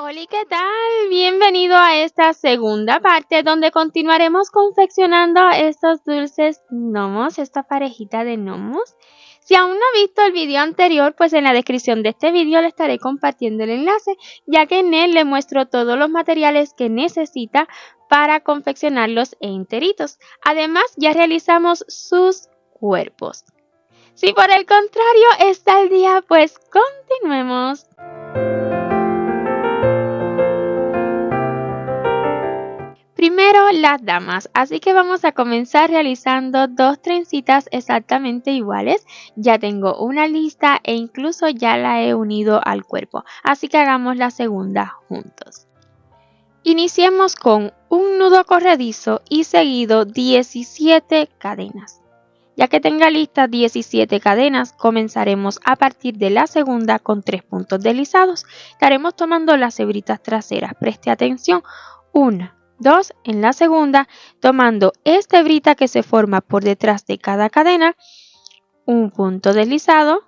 Hola, ¿qué tal? Bienvenido a esta segunda parte donde continuaremos confeccionando estos dulces gnomos, esta parejita de gnomos. Si aún no ha visto el video anterior, pues en la descripción de este video le estaré compartiendo el enlace, ya que en él le muestro todos los materiales que necesita para confeccionarlos enteritos. Además, ya realizamos sus cuerpos. Si por el contrario está al día, pues continuemos. Primero las damas, así que vamos a comenzar realizando dos trencitas exactamente iguales. Ya tengo una lista e incluso ya la he unido al cuerpo, así que hagamos la segunda juntos. Iniciemos con un nudo corredizo y seguido 17 cadenas. Ya que tenga listas 17 cadenas, comenzaremos a partir de la segunda con 3 puntos deslizados. Estaremos tomando las hebritas traseras. Preste atención. 1, 2 en la segunda, tomando esta hebrita que se forma por detrás de cada cadena, un punto deslizado.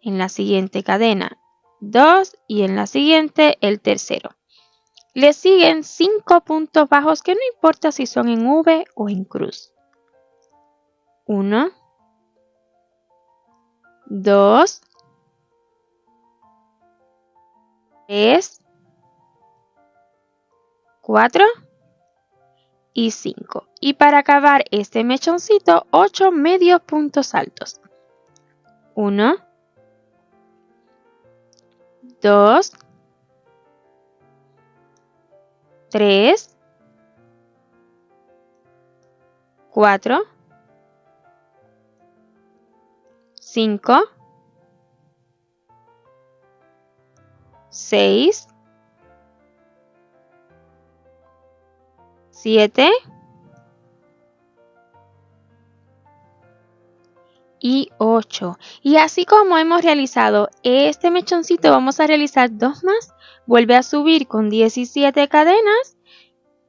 En la siguiente cadena, 2 y en la siguiente el tercero. Le siguen 5 puntos bajos que no importa si son en V o en cruz. 1, 2, 3, 4 y 5. Y para acabar este mechoncito, 8 medios puntos altos. 1, 2, 3, 4, 5, 6, 7 y 8. Y así como hemos realizado este mechoncito, vamos a realizar dos más. Vuelve a subir con 17 cadenas.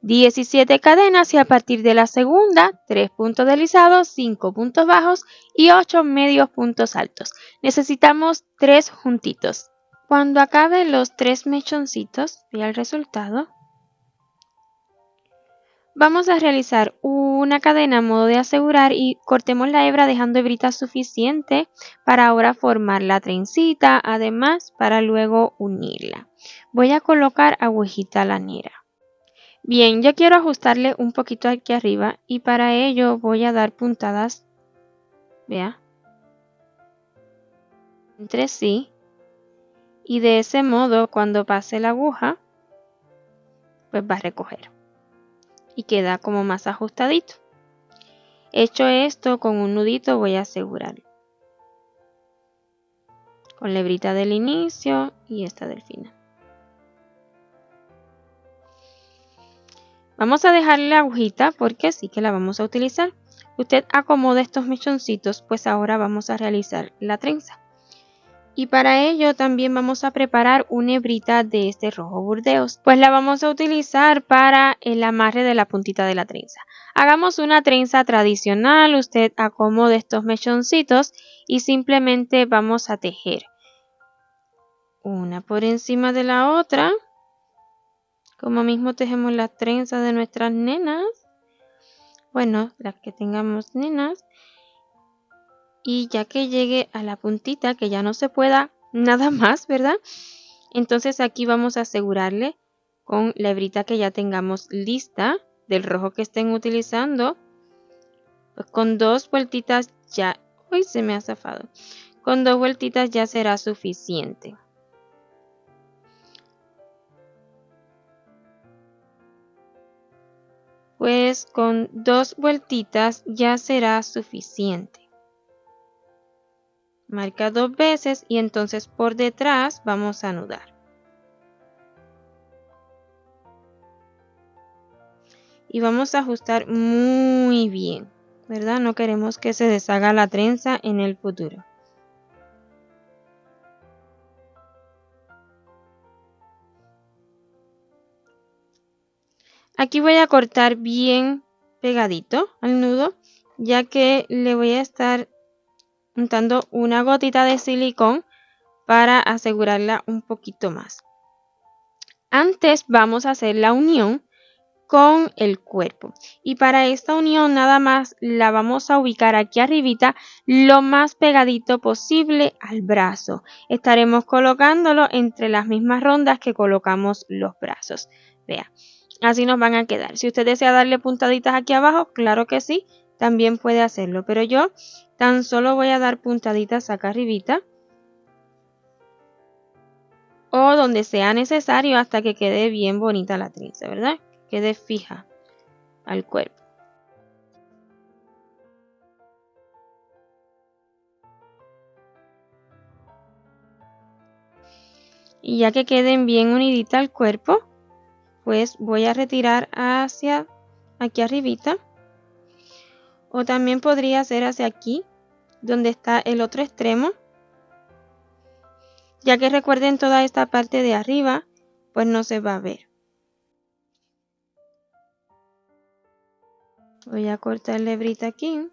17 cadenas y a partir de la segunda, 3 puntos deslizados, 5 puntos bajos y 8 medios puntos altos. Necesitamos 3 juntitos. Cuando acabe los 3 mechoncitos, vea el resultado. Vamos a realizar una cadena a modo de asegurar y cortemos la hebra dejando hebrita suficiente para ahora formar la trencita, además para luego unirla. Voy a colocar agujita lanera. Bien, yo quiero ajustarle un poquito aquí arriba y para ello voy a dar puntadas, vea, entre sí, y de ese modo cuando pase la aguja, pues va a recoger y queda como más ajustadito. Hecho esto, con un nudito voy a asegurarlo, con la hebrita del inicio y esta del final. Vamos a dejarle la agujita porque sí que la vamos a utilizar. Usted acomoda estos mechoncitos, pues ahora vamos a realizar la trenza. Y para ello también vamos a preparar una hebrita de este rojo burdeos, pues la vamos a utilizar para el amarre de la puntita de la trenza. Hagamos una trenza tradicional, usted acomode estos mechoncitos y simplemente vamos a tejer una por encima de la otra, como mismo tejemos las trenzas de nuestras nenas, bueno, las que tengamos nenas, y ya que llegue a la puntita que ya no se pueda nada más, ¿verdad? Entonces aquí vamos a asegurarle con la hebrita que ya tengamos lista del rojo que estén utilizando. Pues con 2 vueltitas ya, uy, se me ha zafado. Con 2 vueltitas ya será suficiente. Pues con 2 vueltitas ya será suficiente. Marca 2 veces y entonces por detrás vamos a anudar. Y vamos a ajustar muy bien, ¿verdad? No queremos que se deshaga la trenza en el futuro. Aquí voy a cortar bien pegadito al nudo, ya que le voy a estar untando una gotita de silicón para asegurarla un poquito más. Antes vamos a hacer la unión con el cuerpo, y para esta unión nada más la vamos a ubicar aquí arribita lo más pegadito posible al brazo. Estaremos colocándolo entre las mismas rondas que colocamos los brazos. Vea, así nos van a quedar. Si usted desea darle puntaditas aquí abajo, claro que sí, también puede hacerlo, pero yo tan solo voy a dar puntaditas acá arribita o donde sea necesario hasta que quede bien bonita la trenza, ¿verdad? Quede fija al cuerpo. Y ya que queden bien uniditas al cuerpo, pues voy a retirar hacia aquí arribita. O también podría ser hacia aquí, donde está el otro extremo. Ya que recuerden toda esta parte de arriba, pues no se va a ver. Voy a cortar la hebrita aquí.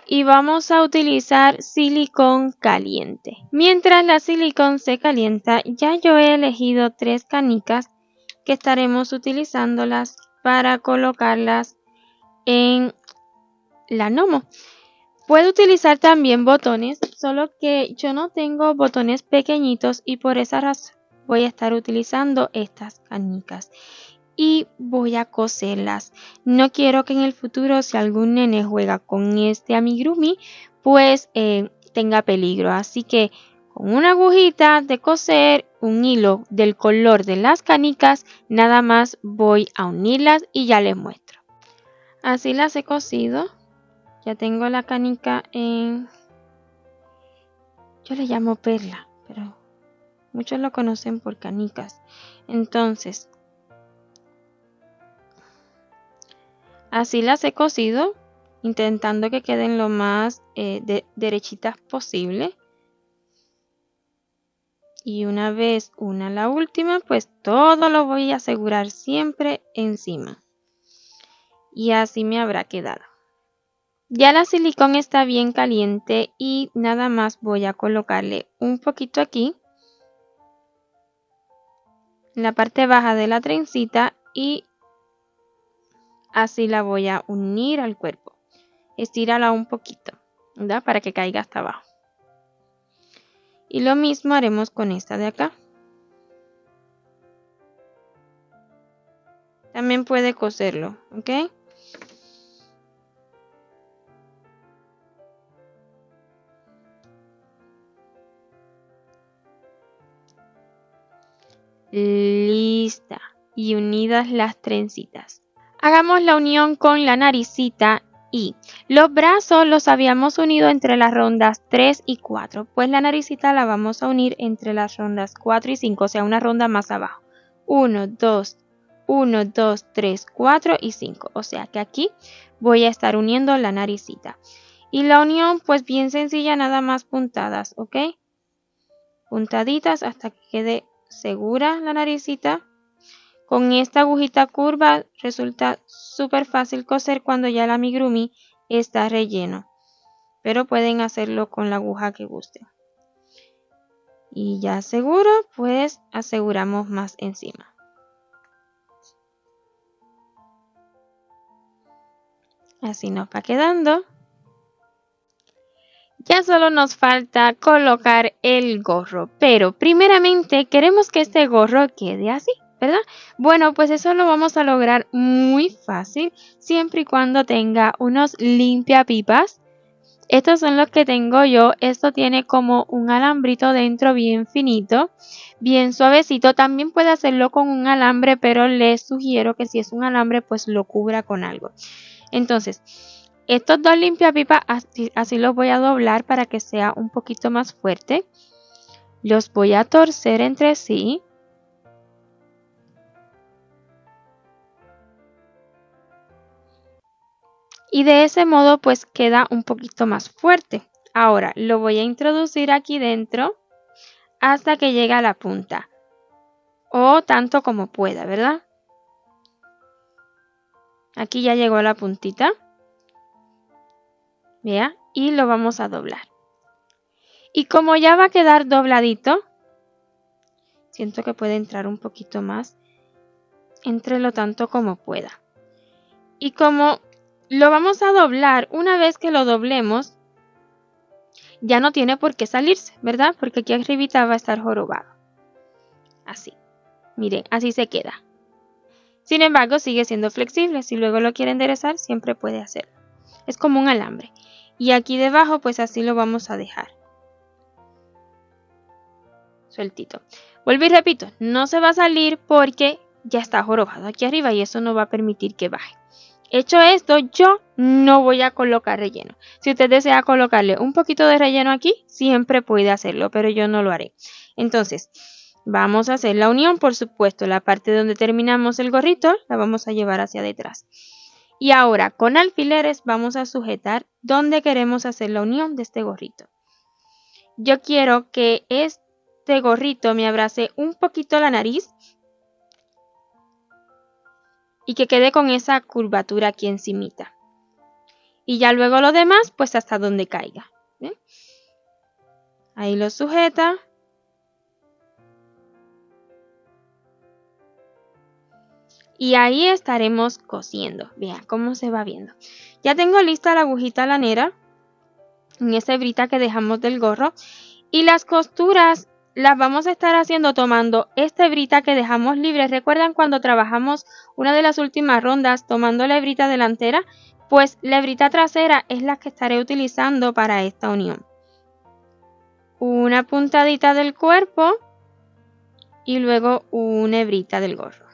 Y vamos a utilizar silicón caliente. Mientras la silicón se calienta, ya yo he elegido 3 canicas que estaremos utilizándolas para colocarlas en la gnomo. Puedo utilizar también botones, solo que yo no tengo botones pequeñitos y por esa razón voy a estar utilizando estas canicas. Y voy a coserlas. No quiero que en el futuro, si algún nene juega con este amigurumi, pues tenga peligro. Así que con una agujita de coser, un hilo del color de las canicas, nada más voy a unirlas y ya les muestro. Así las he cosido. Ya tengo la canica en... Yo le llamo perla, pero muchos lo conocen por canicas. Entonces, así las he cosido, intentando que queden lo más derechitas posible. Y una vez una la última, pues todo lo voy a asegurar siempre encima. Y así me habrá quedado. Ya la silicón está bien caliente y nada más voy a colocarle un poquito aquí, en la parte baja de la trencita, y así la voy a unir al cuerpo. Estírala un poquito, ¿verdad? Para que caiga hasta abajo. Y lo mismo haremos con esta de acá. También puede coserlo, ¿ok? Lista. Y unidas las trencitas. Hagamos la unión con la naricita y los brazos los habíamos unido entre las rondas 3 y 4. Pues la naricita la vamos a unir entre las rondas 4 y 5, o sea, una ronda más abajo. 1, 2, 1, 2, 3, 4 y 5. O sea que aquí voy a estar uniendo la naricita. Y la unión, pues bien sencilla, nada más puntadas, ¿ok? Puntaditas hasta que quede segura la naricita. Con esta agujita curva resulta súper fácil coser cuando ya el amigurumi está relleno. Pero pueden hacerlo con la aguja que gusten. Y ya seguro, pues aseguramos más encima. Así nos va quedando. Ya solo nos falta colocar el gorro, pero primeramente queremos que este gorro quede así, ¿verdad? Bueno, pues eso lo vamos a lograr muy fácil, siempre y cuando tenga unos limpiapipas. Estos son los que tengo yo. Esto tiene como un alambrito dentro bien finito, bien suavecito. También puede hacerlo con un alambre, pero les sugiero que si es un alambre, pues lo cubra con algo. Entonces, estos dos limpiapipas así los voy a doblar para que sea un poquito más fuerte. Los voy a torcer entre sí. Y de ese modo pues queda un poquito más fuerte. Ahora lo voy a introducir aquí dentro hasta que llegue a la punta. O tanto como pueda, ¿verdad? Aquí ya llegó la puntita. Vea, y lo vamos a doblar. Y como ya va a quedar dobladito, siento que puede entrar un poquito más, entre tanto como pueda. Y como lo vamos a doblar, una vez que lo doblemos, ya no tiene por qué salirse, ¿verdad? Porque aquí arribita va a estar jorobado. Así. Miren, así se queda. Sin embargo, sigue siendo flexible. Si luego lo quiere enderezar, siempre puede hacerlo. Es como un alambre. Y aquí debajo, pues así lo vamos a dejar. Sueltito. Vuelvo y repito, no se va a salir porque ya está jorobado aquí arriba y eso no va a permitir que baje. Hecho esto, yo no voy a colocar relleno. Si usted desea colocarle un poquito de relleno aquí, siempre puede hacerlo, pero yo no lo haré. Entonces, vamos a hacer la unión, por supuesto. La parte donde terminamos el gorrito, la vamos a llevar hacia detrás. Y ahora, con alfileres, vamos a sujetar donde queremos hacer la unión de este gorrito. Yo quiero que este gorrito me abrace un poquito la nariz y que quede con esa curvatura aquí encimita. Y ya luego lo demás, pues hasta donde caiga. ¿Ven? Ahí lo sujeta. Y ahí estaremos cosiendo. Vean cómo se va viendo. Ya tengo lista la agujita lanera en esa hebrita que dejamos del gorro. Y las costuras las vamos a estar haciendo tomando esta hebrita que dejamos libre. ¿Recuerdan cuando trabajamos una de las últimas rondas tomando la hebrita delantera? Pues la hebrita trasera es la que estaré utilizando para esta unión. Una puntadita del cuerpo y luego una hebrita del gorro.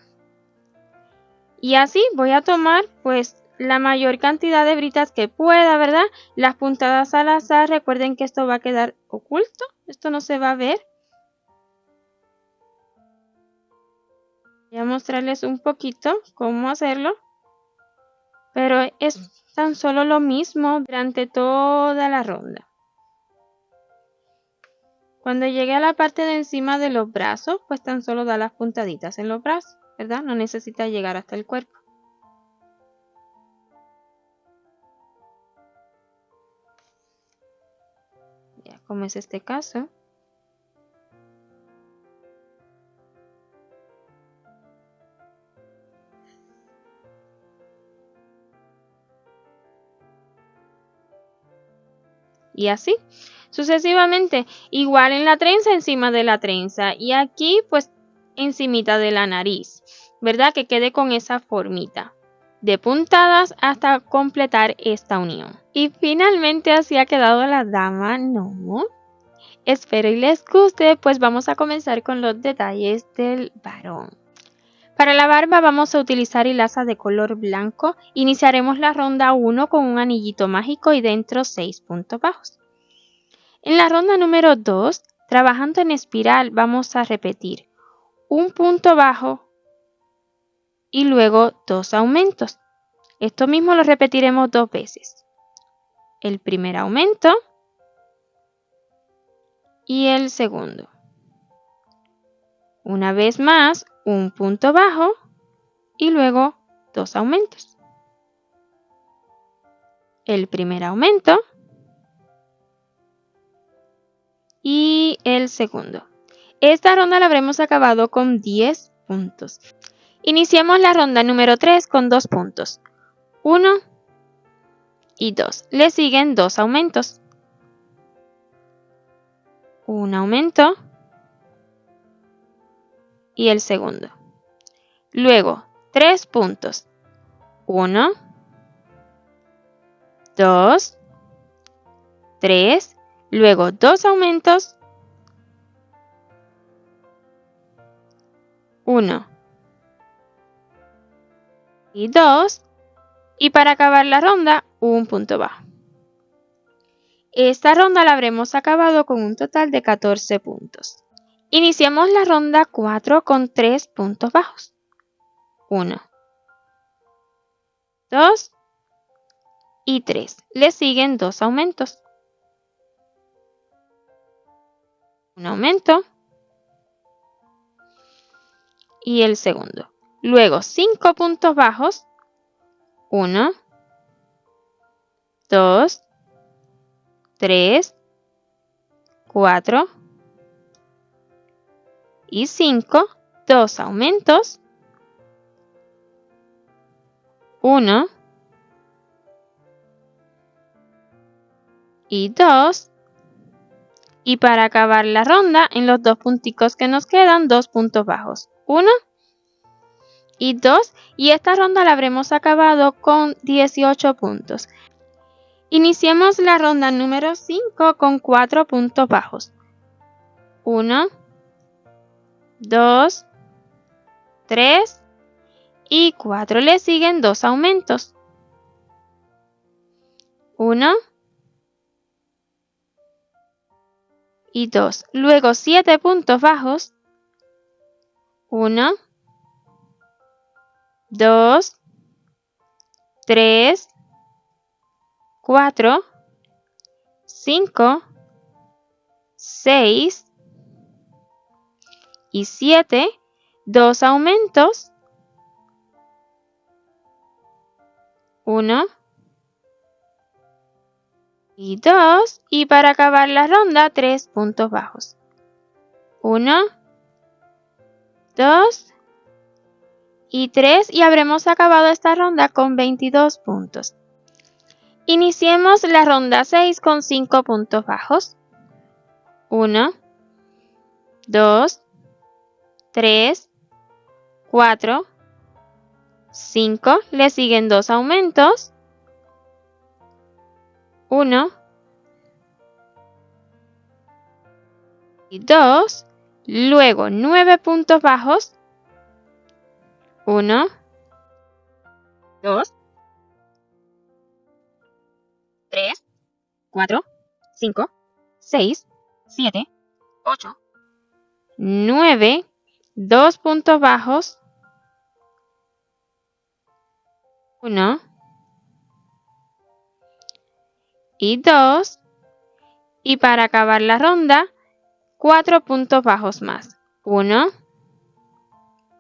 Y así voy a tomar pues la mayor cantidad de hebritas que pueda, ¿verdad? Las puntadas al azar, recuerden que esto va a quedar oculto, esto no se va a ver. Voy a mostrarles un poquito cómo hacerlo, pero es tan solo lo mismo durante toda la ronda. Cuando llegue a la parte de encima de los brazos, pues tan solo da las puntaditas en los brazos, ¿verdad? No necesita llegar hasta el cuerpo. Ya, como es este caso. Y así, sucesivamente, igual en la trenza, encima de la trenza. Y aquí, pues, encimita de la nariz, ¿verdad? Que quede con esa formita de puntadas hasta completar esta unión. Y finalmente así ha quedado la dama, ¿no? Espero y les guste, pues vamos a comenzar con los detalles del varón. Para la barba vamos a utilizar hilaza de color blanco. Iniciaremos la ronda 1 con un anillito mágico y dentro 6 puntos bajos. En la ronda número 2, trabajando en espiral, vamos a repetir un punto bajo y luego 2 aumentos. Esto mismo lo repetiremos 2 veces. El primer aumento y el segundo. Una vez más, un punto bajo y luego 2 aumentos. El primer aumento y el segundo. Esta ronda la habremos acabado con 10 puntos. Iniciamos la ronda número 3 con 2 puntos. 1 y 2. Le siguen 2 aumentos. Un aumento y el segundo. Luego, 3 puntos. 1, 2, 3. Luego, 2 aumentos. 1 y 2. Y para acabar la ronda, un punto bajo. Esta ronda la habremos acabado con un total de 14 puntos. Iniciamos la ronda 4 con 3 puntos bajos. 1, 2 y 3. Le siguen 2 aumentos. Un aumento y el segundo. Luego 5 puntos bajos. 1, 2 3, 4 y 5, 2 aumentos, 1 y 2, y para acabar la ronda, en los dos punticos que nos quedan, 2 puntos bajos, 1 y 2, y esta ronda la habremos acabado con 18 puntos. Iniciemos la ronda número 5 con 4 puntos bajos, 1, 2, 3 y 4. Le siguen 2 aumentos, 1 y 2. Luego 7 puntos bajos, 1, 2, 3, 4, 5, 6 y 7, 2 aumentos, 1 y 2, y para acabar la ronda, 3 puntos bajos, 1, 2 y 3, y habremos acabado esta ronda con 22 puntos. Iniciemos la ronda 6 con 5 puntos bajos, 1, 2, 3, 4, 5, le siguen 2 aumentos, 1 y 2, luego 9 puntos bajos, 1, 2, 3, 4, 5, 6, 7, 8, 9, 2 puntos bajos, 1 y 2, y para acabar la ronda, 4 puntos bajos más, 1,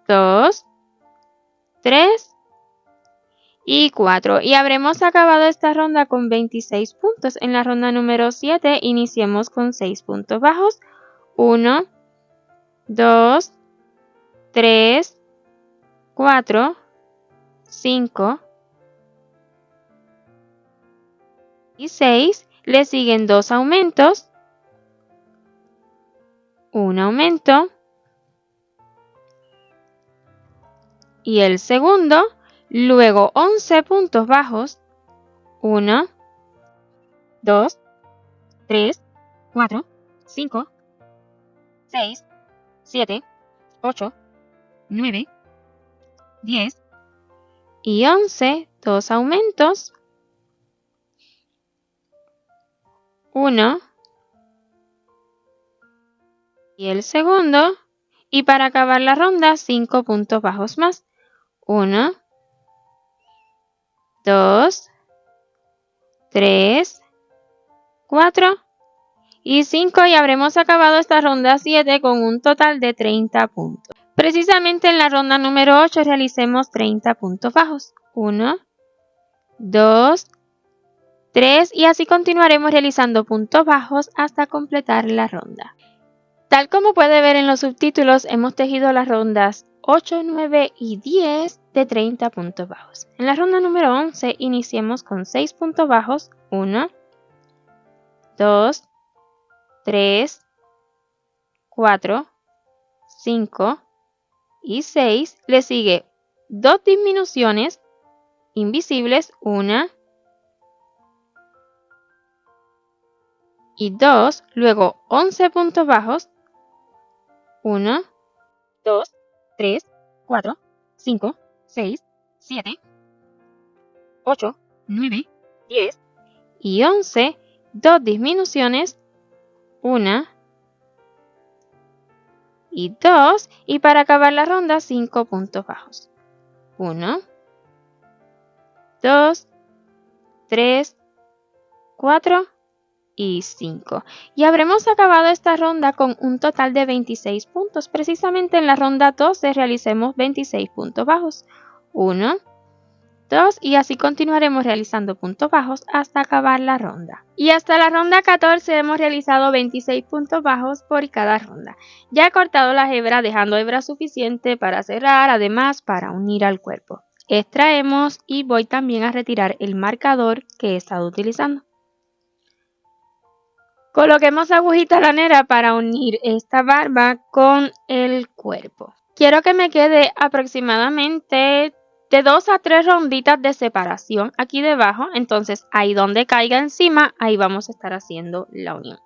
2, 3 y 4, y habremos acabado esta ronda con 26 puntos. En la ronda número 7 iniciemos con 6 puntos bajos, 1, 2, 3, 4, 5 y 6, le siguen 2 aumentos, 1 aumento y el segundo, luego 11 puntos bajos, 1, 2, 3, 4, 5, 6, 7, 8, 9, 10 y 11, 2 aumentos, 1 y el segundo, y para acabar la ronda, 5 puntos bajos más, 1, 2, 3, 4 y 5, y habremos acabado esta ronda 7 con un total de 30 puntos. Precisamente en la ronda número 8 realicemos 30 puntos bajos, 1, 2, 3 y así continuaremos realizando puntos bajos hasta completar la ronda. Tal como puede ver en los subtítulos, hemos tejido las rondas 8, 9 y 10 de 30 puntos bajos. En la ronda número 11 iniciemos con 6 puntos bajos, 1, 2, 3, 4, 5 y 6. Le sigue 2 disminuciones invisibles, 1 y 2, luego 11 puntos bajos, 1, 2, 3, 4, 5, 6, 7, 8, 9, 10 y 11, 2 disminuciones, 1 y 2, y para acabar la ronda 5 puntos bajos, 1, 2, 3, 4 y 5. Y habremos acabado esta ronda con un total de 26 puntos. Precisamente en la ronda 12 realicemos 26 puntos bajos. 1, 2 y así continuaremos realizando puntos bajos hasta acabar la ronda. Y hasta la ronda 14 hemos realizado 26 puntos bajos por cada ronda. Ya he cortado las hebras dejando hebra suficiente para cerrar, además para unir al cuerpo. Extraemos y voy también a retirar el marcador que he estado utilizando. Coloquemos la agujita lanera para unir esta barba con el cuerpo. Quiero que me quede aproximadamente de 2 a 3 ronditas de separación aquí debajo, entonces ahí donde caiga encima, ahí vamos a estar haciendo la unión.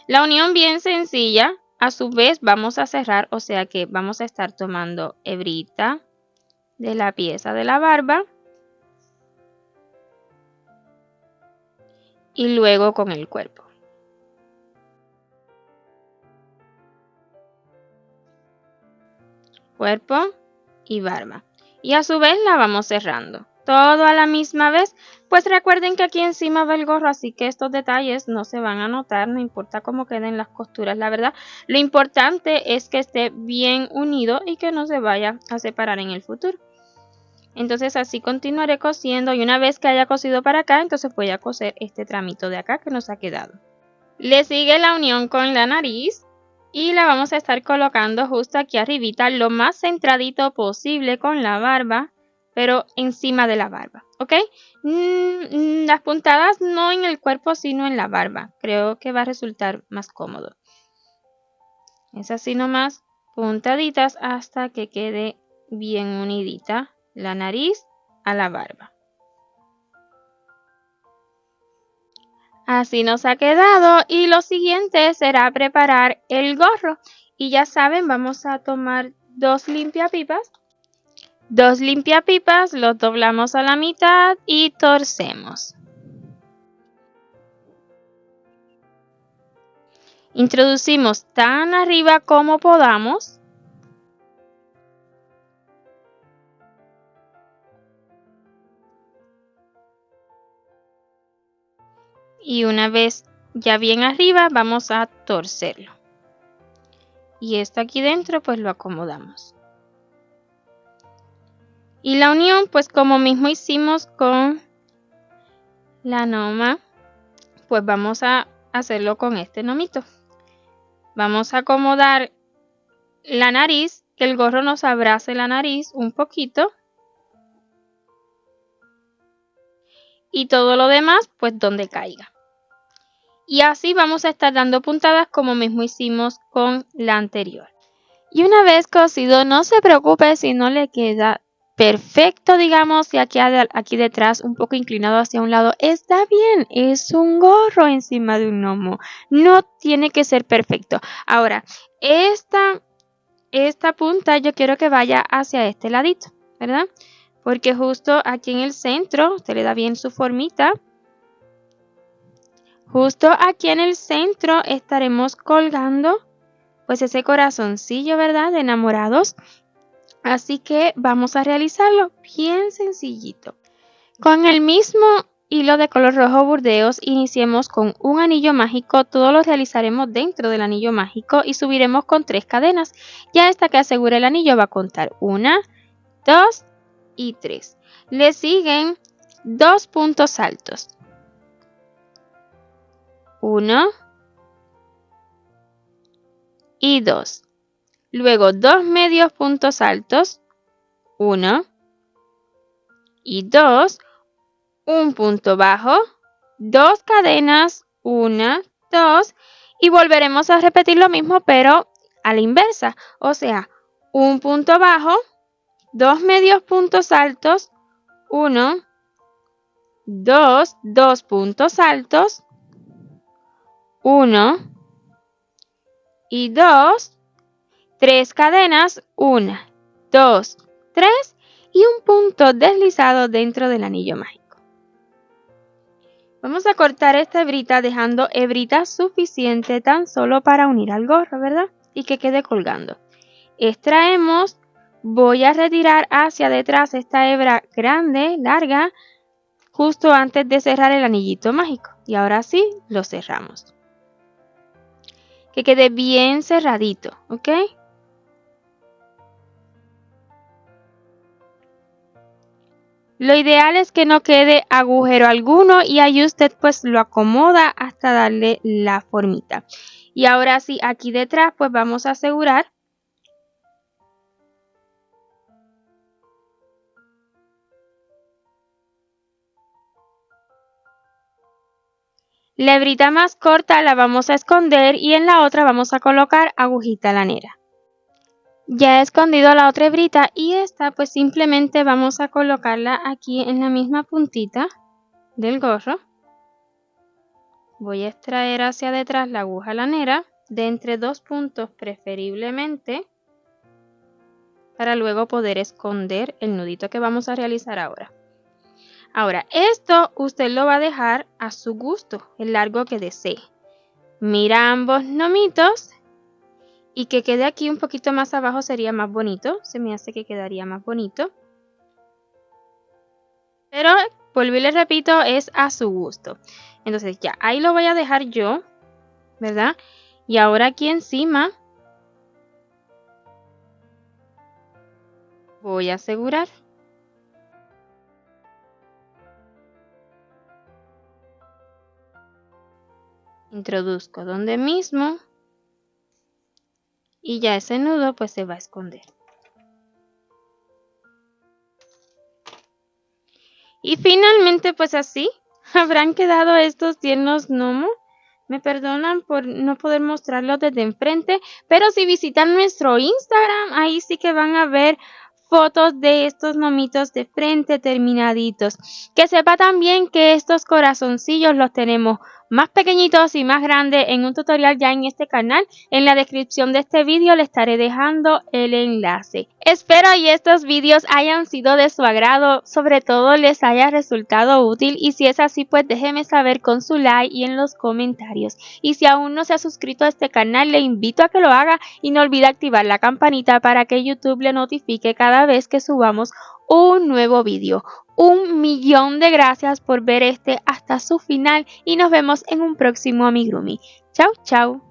La unión bien sencilla, a su vez vamos a cerrar, o sea que vamos a estar tomando hebrita de la pieza de la barba y luego con el cuerpo. Cuerpo y barba. Y a su vez la vamos cerrando. Todo a la misma vez, pues recuerden que aquí encima va el gorro, así que estos detalles no se van a notar, no importa cómo queden las costuras, la verdad. Lo importante es que esté bien unido y que no se vaya a separar en el futuro. Entonces así continuaré cosiendo y una vez que haya cosido para acá, entonces voy a coser este tramito de acá que nos ha quedado. Le sigue la unión con la nariz. Y la vamos a estar colocando justo aquí arribita, lo más centradito posible con la barba, pero encima de la barba, ¿ok? Las puntadas no en el cuerpo, sino en la barba. Creo que va a resultar más cómodo. Es así nomás, puntaditas hasta que quede bien unidita la nariz a la barba. Así nos ha quedado y lo siguiente será preparar el gorro. Y ya saben, vamos a tomar dos limpiapipas. Dos limpiapipas, los doblamos a la mitad y torcemos. Introducimos tan arriba como podamos. Y una vez ya bien arriba, vamos a torcerlo. Y esto aquí dentro, pues lo acomodamos. Y la unión, pues como mismo hicimos con la noma, pues vamos a hacerlo con este nomito. Vamos a acomodar la nariz, que el gorro nos abrace la nariz un poquito. Y todo lo demás, pues donde caiga. Y así vamos a estar dando puntadas como mismo hicimos con la anterior. Y una vez cosido, no se preocupe si no le queda perfecto, digamos, y aquí detrás un poco inclinado hacia un lado. Está bien, es un gorro encima de un gnomo. No tiene que ser perfecto. Ahora, esta punta yo quiero que vaya hacia este ladito, ¿verdad? Porque justo aquí en el centro, usted le da bien su formita. Justo aquí en el centro estaremos colgando pues ese corazoncillo, ¿verdad? De enamorados. Así que vamos a realizarlo bien sencillito. Con el mismo hilo de color rojo burdeos, iniciemos con un anillo mágico. Todo lo realizaremos dentro del anillo mágico y subiremos con 3 cadenas. Ya hasta que asegure el anillo va a contar 1, 2 y 3. Le siguen 2 puntos altos. 1 y 2. Luego 2 medios puntos altos. 1 y 2. Un punto bajo. 2 cadenas. 1, 2. Y volveremos a repetir lo mismo, pero a la inversa. O sea, un punto bajo. 2 medios puntos altos. 1, 2, 2 puntos altos. 1 y 2, 3 cadenas, 1, 2, 3 y un punto deslizado dentro del anillo mágico. Vamos a cortar esta hebrita dejando hebrita suficiente tan solo para unir al gorro, ¿verdad? Y que quede colgando. Extraemos, voy a retirar hacia detrás esta hebra grande, larga, justo antes de cerrar el anillito mágico. Y ahora sí, lo cerramos. Que quede bien cerradito, ¿ok? Lo ideal es que no quede agujero alguno y ahí usted pues lo acomoda hasta darle la formita. Y ahora sí, aquí detrás pues vamos a asegurar la hebrita más corta la vamos a esconder y en la otra vamos a colocar agujita lanera. Ya he escondido la otra hebrita y esta pues simplemente vamos a colocarla aquí en la misma puntita del gorro. Voy a extraer hacia detrás la aguja lanera de entre 2 puntos preferiblemente para luego poder esconder el nudito que vamos a realizar ahora. Ahora, esto usted lo va a dejar a su gusto, el largo que desee. Mira ambos nomitos y que quede aquí un poquito más abajo sería más bonito. Se me hace que quedaría más bonito. Pero, vuelvo y le repito, es a su gusto. Entonces ya, ahí lo voy a dejar yo, ¿verdad? Y ahora aquí encima voy a asegurar. Introduzco donde mismo y ya ese nudo pues se va a esconder. Y finalmente pues así habrán quedado estos tiernos gnomos. Me perdonan por no poder mostrarlos desde enfrente, pero si visitan nuestro Instagram, ahí sí que van a ver fotos de estos gnomitos de frente terminaditos. Que sepa también que estos corazoncillos los tenemos más pequeñitos y más grandes en un tutorial ya en este canal. En la descripción de este vídeo le estaré dejando el enlace. Espero y estos vídeos hayan sido de su agrado, sobre todo les haya resultado útil y si es así pues déjeme saber con su like y en los comentarios. Y si aún no se ha suscrito a este canal le invito a que lo haga y no olvide activar la campanita para que YouTube le notifique cada vez que subamos un nuevo vídeo. 1.000.000 de gracias por ver este hasta su final y nos vemos en un próximo amigurumi. Chau, chau.